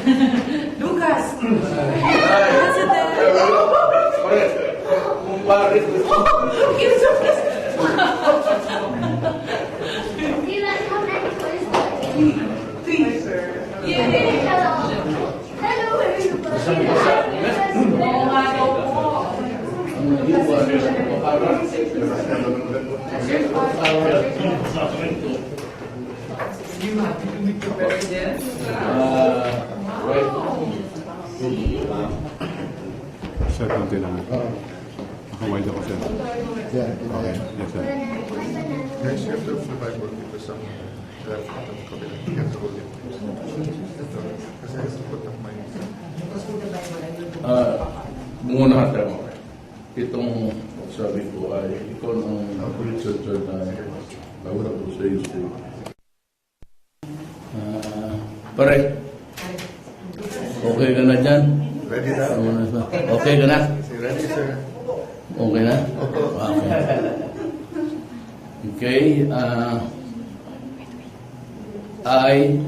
Lucas! You happy to meet the president? Right. Sir, konti lang. Nakawide ako, sir. Yeah, Okay. Yes, sir. Guys, you have to flip the Bible because some left out of the You have to hold it. Kasi I have to put up my... Muna tayo. Itong sabi ko ay ikaw ang researcher na bawala ko sa iyo. Pare, okay ka na dyan? Ready na? Okay ka na? Ready, sir? Okay na? Okay. I,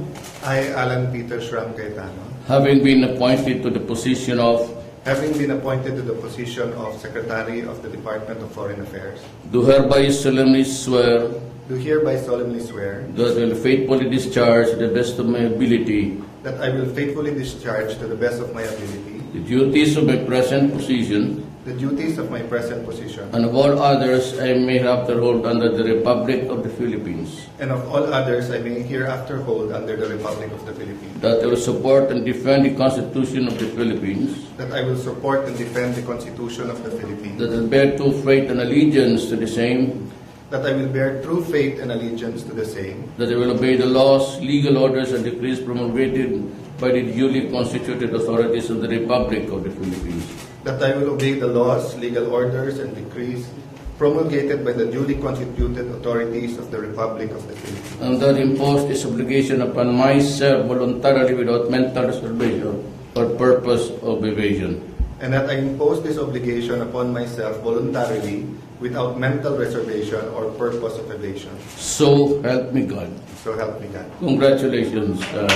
Alan Peter Shram Cayetano, having been appointed to the position of having been appointed to the position of Secretary of the Department of Foreign Affairs, do hereby solemnly swear do hereby solemnly swear that I will faithfully discharge to the best of my ability that I will faithfully discharge to the best of my ability the duties of my present position the duties of my present position and of all others I may hereafter hold under the Republic of the Philippines, and of all others I may hereafter hold under the Republic of the Philippines, that I will support and defend the Constitution of the Philippines, that I will support and defend the Constitution of the Philippines, that I will bear true faith and allegiance to the same, that I will bear true faith and allegiance to the same, that I will obey the laws, legal orders, and decrees promulgated by the duly constituted authorities of the Republic of the Philippines, that I will obey the laws, legal orders, and decrees promulgated by the duly constituted authorities of the Republic of the Philippines, and that impose this obligation upon myself voluntarily without mental reservation or purpose of evasion. and that I impose this obligation upon myself voluntarily without mental reservation or purpose of evasion. So help me God. So help me God. Congratulations, Secretary.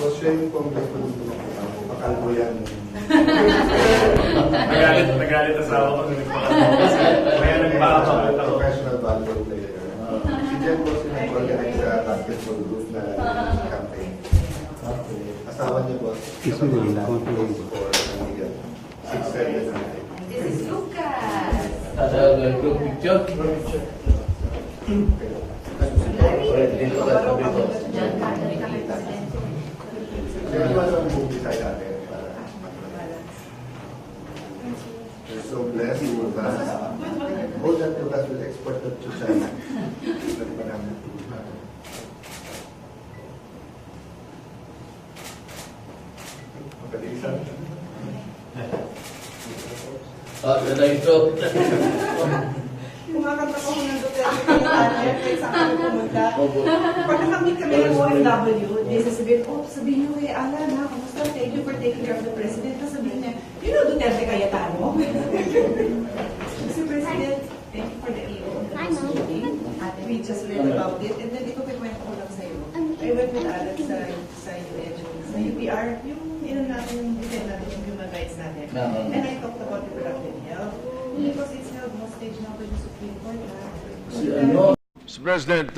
Boss, siya yung Congress ko dito. Pakalbo yan. Nagalit asawa ko nung nagpapalabas. Kaya nagpapalabas ako. Professional volleyball player. Si Jen Boss yung nag-organize sa basketball group na campaign. Asawa niya, Boss. Excuse me, For Miguel. 6'7". This is Lucas! Group picture. Kaya naman ang movie tayo natin para you're so blessed, Lucas. Hold that Lucas will export that to China. Magalisan. Yan na ito. Kumakanta ko ng Duterte Cayetano, kaya saan kami pumunta. Pag nakamit kami ng OFW, they sasabihin, sabihin niyo kay Alan, ha, kamusta? Thank you for taking care of the President. Tapos sabihin niya, you know Duterte Cayetano? Mr. President, thank you for the EO. We just read about it. And then ito kikwento ko lang sa'yo. I went with Alan sa UN, sa UPR, yung natin, yung defend natin, yung human rights natin. And I talked about reproductive health. Because it's held hostage now by the Supreme Court. Mr. President,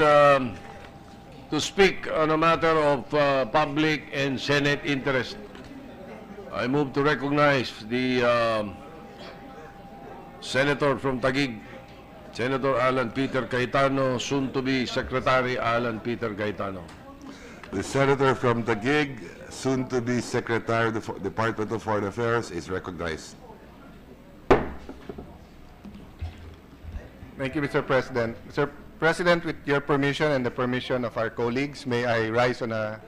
to speak on a matter of public and Senate interest, I move to recognize the Senator from Taguig, Senator Alan Peter Cayetano, soon to be Secretary Alan Peter Cayetano. The Senator from Taguig, soon to be Secretary of the Department of Foreign Affairs, is recognized. Thank you, Mr. President. Mr. President, with your permission and the permission of our colleagues, may I rise on a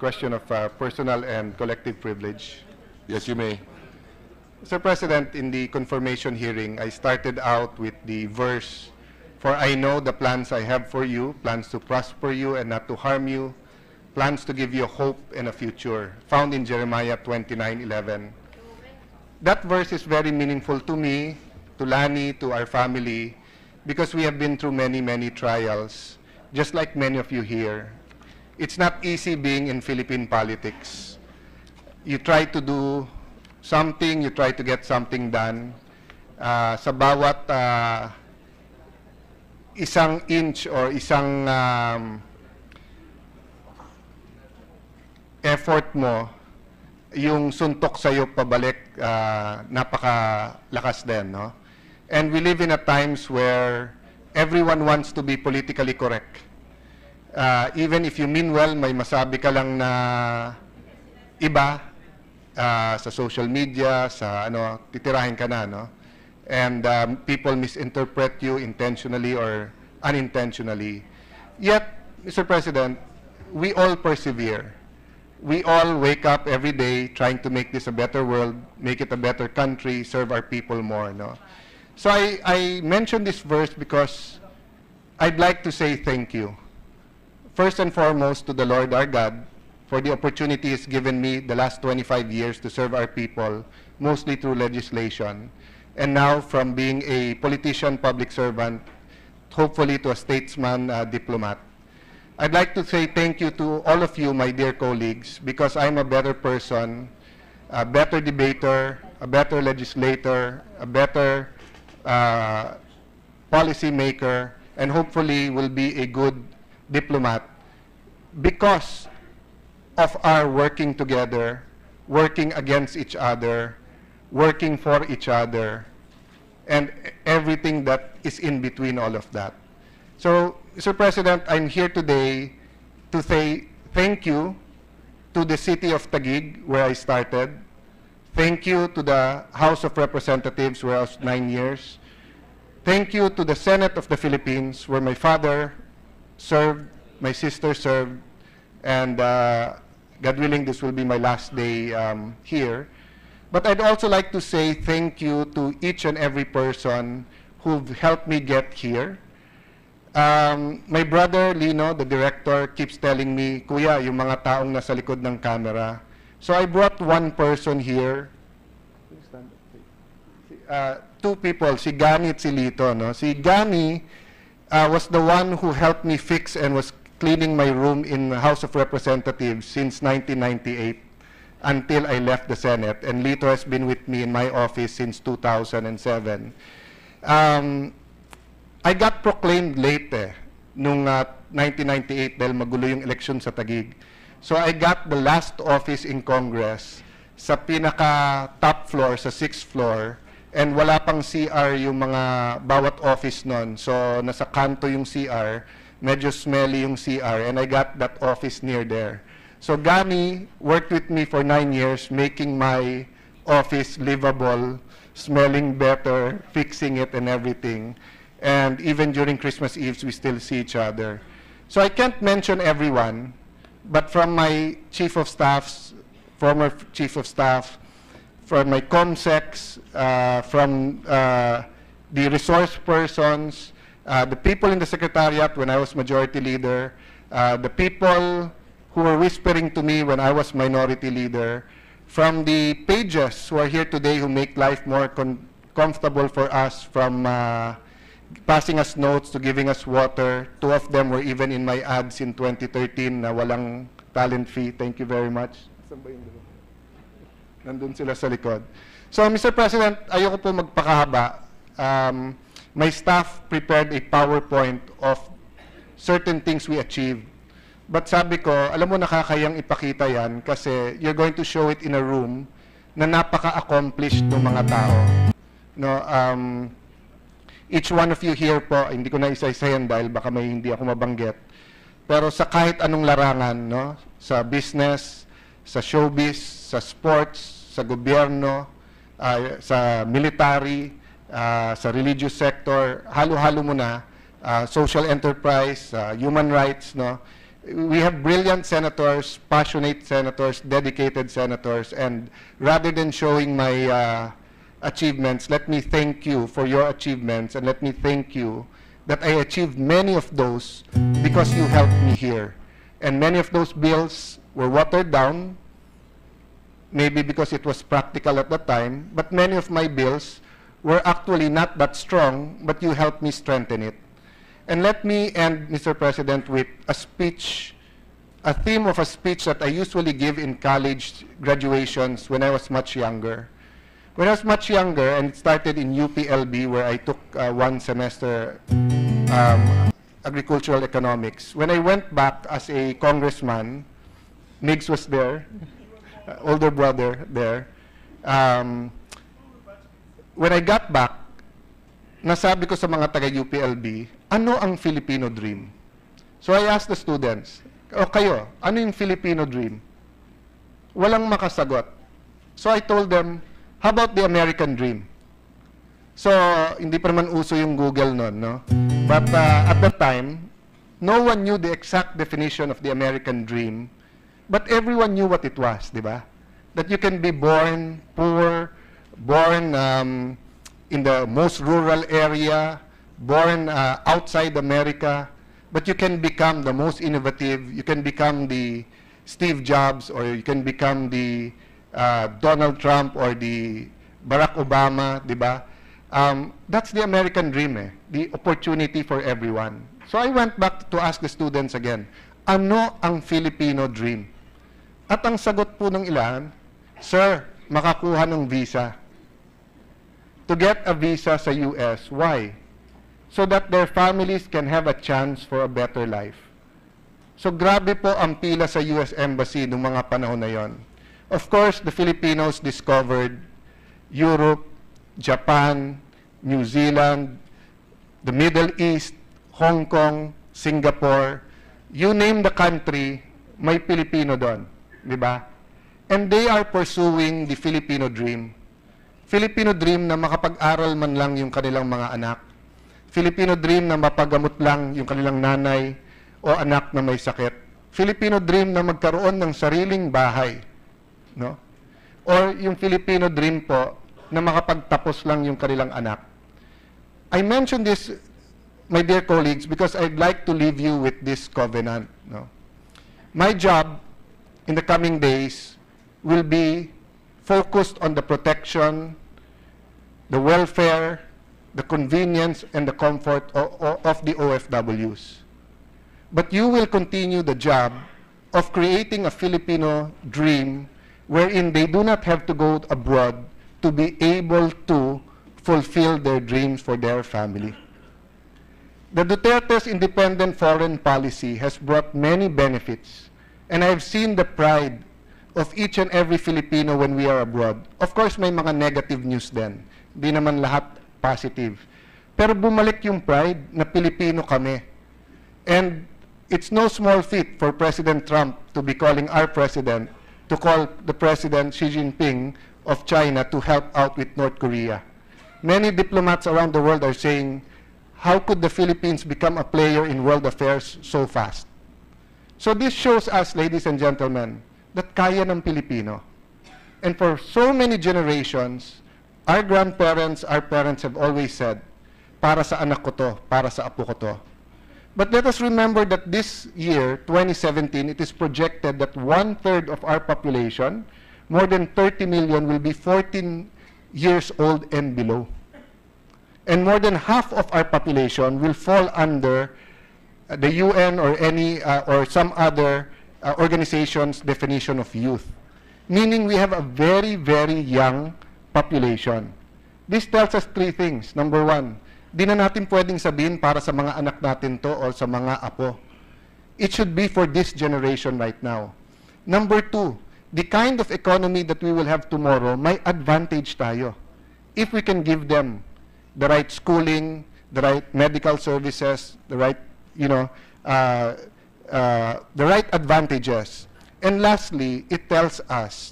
question of personal and collective privilege? Yes, you may. Mr. President, in the confirmation hearing, I started out with the verse, "For I know the plans I have for you, plans to prosper you and not to harm you, plans to give you hope and a future," found in Jeremiah 29:11. that verse is very meaningful to me, to Lani, to our family, because we have been through many, many trials, just like many of you here. It's not easy being in Philippine politics. You try to do something, you try to get something done. Sa bawat isang inch or isang effort mo, yung suntok sa'yo pabalik, napakalakas din, no? And we live in a times where everyone wants to be politically correct. Even if you mean well, may masabi ka lang na iba sa social media, sa ano, titirahin ka na, no? And people misinterpret you intentionally or unintentionally. Yet, Mr. President, we all persevere. We all wake up every day trying to make this a better world, make it a better country, serve our people more, no? So I mentioned this verse because I'd like to say thank you. First and foremost to the Lord our God for the opportunity He's given me the last 25 years to serve our people, mostly through legislation. And now from being a politician, public servant, hopefully to a statesman, diplomat. I'd like to say thank you to all of you, my dear colleagues, because I'm a better person, a better debater, a better legislator, a better policy maker, and hopefully will be a good diplomat because of our working together, working against each other, working for each other, and everything that is in between all of that. So, Mr. President, I'm here today to say thank you to the city of Taguig, where I started. Thank you to the House of Representatives, where I was 9 years. Thank you to the Senate of the Philippines, where my father served, my sister served, and God willing, this will be my last day here. But I'd also like to say thank you to each and every person who've helped me get here. My brother, Lino, the director, keeps telling me, Kuya, yung mga taong nasa likod ng camera. So I brought one person here. Two people, si Gani at si Lito. No? Si Gani was the one who helped me fix and was cleaning my room in the House of Representatives since 1998 until I left the Senate. And Lito has been with me in my office since 2007. I got proclaimed late nung 1998 dahil magulo yung election sa Taguig. So I got the last office in Congress sa pinaka top floor, sa 6th floor, and wala pang CR yung mga bawat office nun. So nasa kanto yung CR, medyo smelly yung CR, and I got that office near there. So Gani worked with me for 9 years, making my office livable, smelling better, fixing it and everything. And even during Christmas Eves, we still see each other. So I can't mention everyone, but from my chief of staffs, former chief of staff, from my comsecs, from the resource persons, the people in the secretariat when I was majority leader, the people who were whispering to me when I was minority leader, from the pages who are here today who make life more comfortable for us, from passing us notes to giving us water. 2 of them were even in my ads in 2013 na walang talent fee. Thank you very much. Saan ba yung dalawa? Nandun sila sa likod. So, Mr. President, ayoko po magpakahaba. My staff prepared a PowerPoint of certain things we achieved. But sabi ko, alam mo, nakakayang ipakita yan kasi you're going to show it in a room na napaka-accomplished ng mga tao. No, each one of you here po, hindi ko na isa-isahin dahil baka may hindi ako mabanggit. Pero sa kahit anong larangan, no, sa business, sa showbiz, sa sports, sa gobyerno, sa military, sa religious sector, halo-halo mo na, social enterprise, human rights, no. We have brilliant senators, passionate senators, dedicated senators, and rather than showing my achievements, let me thank you for your achievements, and let me thank you that I achieved many of those because you helped me here. And many of those bills were watered down, maybe because it was practical at the time, but many of my bills were actually not that strong, but you helped me strengthen it. And let me end, Mr. President, with a speech, a theme of a speech that I usually give in college graduations when I was much younger. When I was much younger, and it started in UPLB, where I took one semester agricultural economics. When I went back as a congressman, Migs was there, older brother there. When I got back, nasabi ko sa mga taga-UPLB, ano ang Filipino dream? So I asked the students, o kayo, ano yung Filipino dream? Walang makasagot. So I told them, how about the American dream? So, hindi pa naman uso yung Google nun, no? But at that time, no one knew the exact definition of the American dream, but everyone knew what it was, di ba? That you can be born poor, born in the most rural area, born outside America, but you can become the most innovative, you can become the Steve Jobs, or you can become the Donald Trump or the Barack Obama, di ba? That's the American dream, the opportunity for everyone. So I went back to ask the students again, ano ang Filipino dream? At ang sagot po ng ilan, sir, makakuha ng visa. To get a visa sa US, why? So that their families can have a chance for a better life. So grabe po ang pila sa US Embassy noong mga panahon na yon. Of course, the Filipinos discovered Europe, Japan, New Zealand, the Middle East, Hong Kong, Singapore, you name the country, may Pilipino doon, di ba? And they are pursuing the Filipino dream. Filipino dream na makapag-aral man lang yung kanilang mga anak. Filipino dream na mapagamot lang yung kanilang nanay o anak na may sakit. Filipino dream na magkaroon ng sariling bahay, no? Or yung Filipino dream po na makapagtapos lang yung kanilang anak. I mention this, my dear colleagues, because I'd like to leave you with this covenant. No? My job in the coming days will be focused on the protection, the welfare, the convenience, and the comfort of the OFWs. But you will continue the job of creating a Filipino dream wherein they do not have to go abroad to be able to fulfill their dreams for their family. The Duterte's independent foreign policy has brought many benefits, and I've seen the pride of each and every Filipino when we are abroad. Of course, may mga negative news din. Di naman lahat positive. Pero bumalik yung pride na Pilipino kami. And it's no small feat for President Trump to be calling our president, to call the President Xi Jinping of China to help out with North Korea. Many diplomats around the world are saying, how could the Philippines become a player in world affairs so fast? So this shows us, ladies and gentlemen, that kaya ng Pilipino. And for so many generations, our grandparents, our parents have always said, para sa anak ko to, para sa apo ko to. But let us remember that this year, 2017, it is projected that 1/3 of our population, more than 30 million, will be 14 years old and below. And more than half of our population will fall under the UN or any or some other organization's definition of youth. Meaning we have a very, very young population. This tells us three things. Number one, di na natin pwedeng sabihin para sa mga anak natin to or sa mga apo. It should be for this generation right now. Number two, the kind of economy that we will have tomorrow, may advantage tayo. If we can give them the right schooling, the right medical services, the right, the right advantages. And lastly, it tells us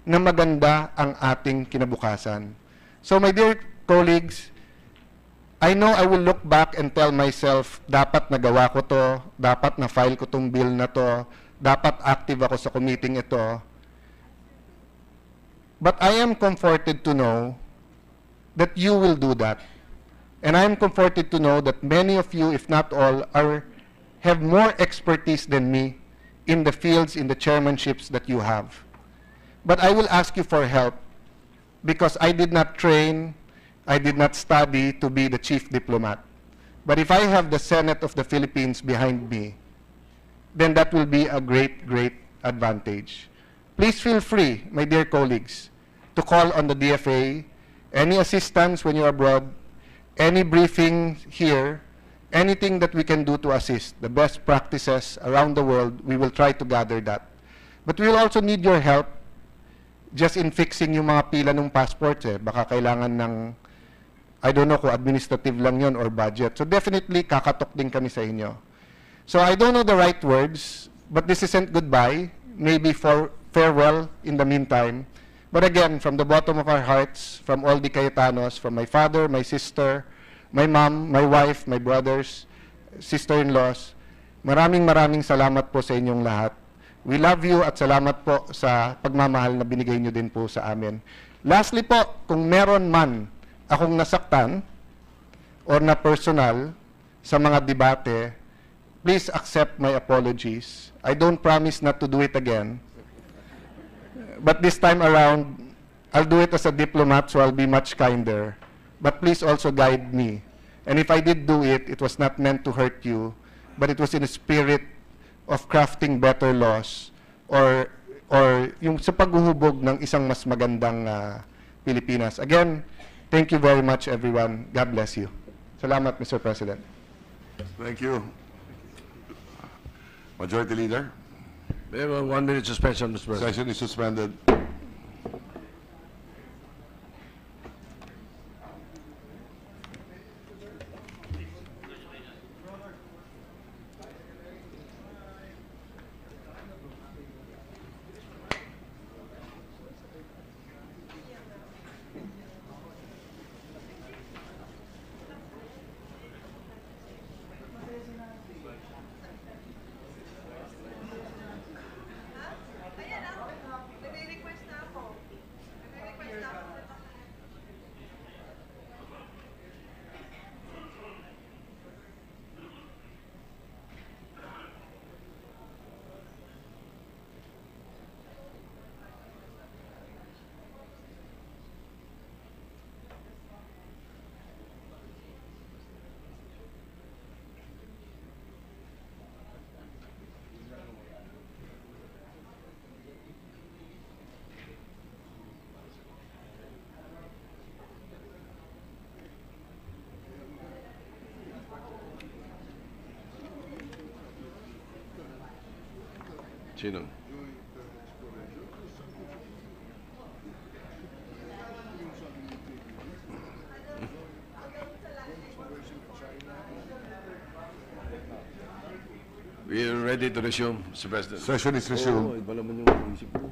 na maganda ang ating kinabukasan. So my dear colleagues, I know I will look back and tell myself, dapat nagawa ko to, dapat na-file ko tong bill na to, dapat active ako sa committee ito. But I am comforted to know that you will do that. And I am comforted to know that many of you, if not all, have more expertise than me in the fields, in the chairmanships that you have. But I will ask you for help because I did not train, I did not study to be the chief diplomat. But if I have the Senate of the Philippines behind me, then that will be a great, great advantage. Please feel free, my dear colleagues, to call on the DFA, any assistance when you're abroad, any briefing here, anything that we can do to assist, the best practices around the world, we will try to gather that. But we will also need your help just in fixing yung mga pila ng passports. Baka kailangan ng, I don't know kung administrative lang yun or budget. So definitely, kakatok din kami sa inyo. So I don't know the right words, but this isn't goodbye. Maybe for farewell in the meantime. But again, from the bottom of our hearts, from all the Cayetanos, from my father, my sister, my mom, my wife, my brothers, sister-in-laws, maraming salamat po sa inyong lahat. We love you at salamat po sa pagmamahal na binigay nyo din po sa amin. Lastly po, kung meron man akong nasaktan or na personal sa mga debate, please accept my apologies. I don't promise not to do it again. But this time around, I'll do it as a diplomat, so I'll be much kinder. But please also guide me. And if I did do it, it was not meant to hurt you, but it was in the spirit of crafting better laws or yung sa paghuhubog ng isang mas magandang Pilipinas. Again, thank you very much, everyone. God bless you. Salamat, Mr. President. Thank you. Majority Leader, We have a 1-minute suspension, Mr. President. session is suspended. Sino? We are ready to resume, Mr. President. Session is resumed. Iba naman yung isip ko.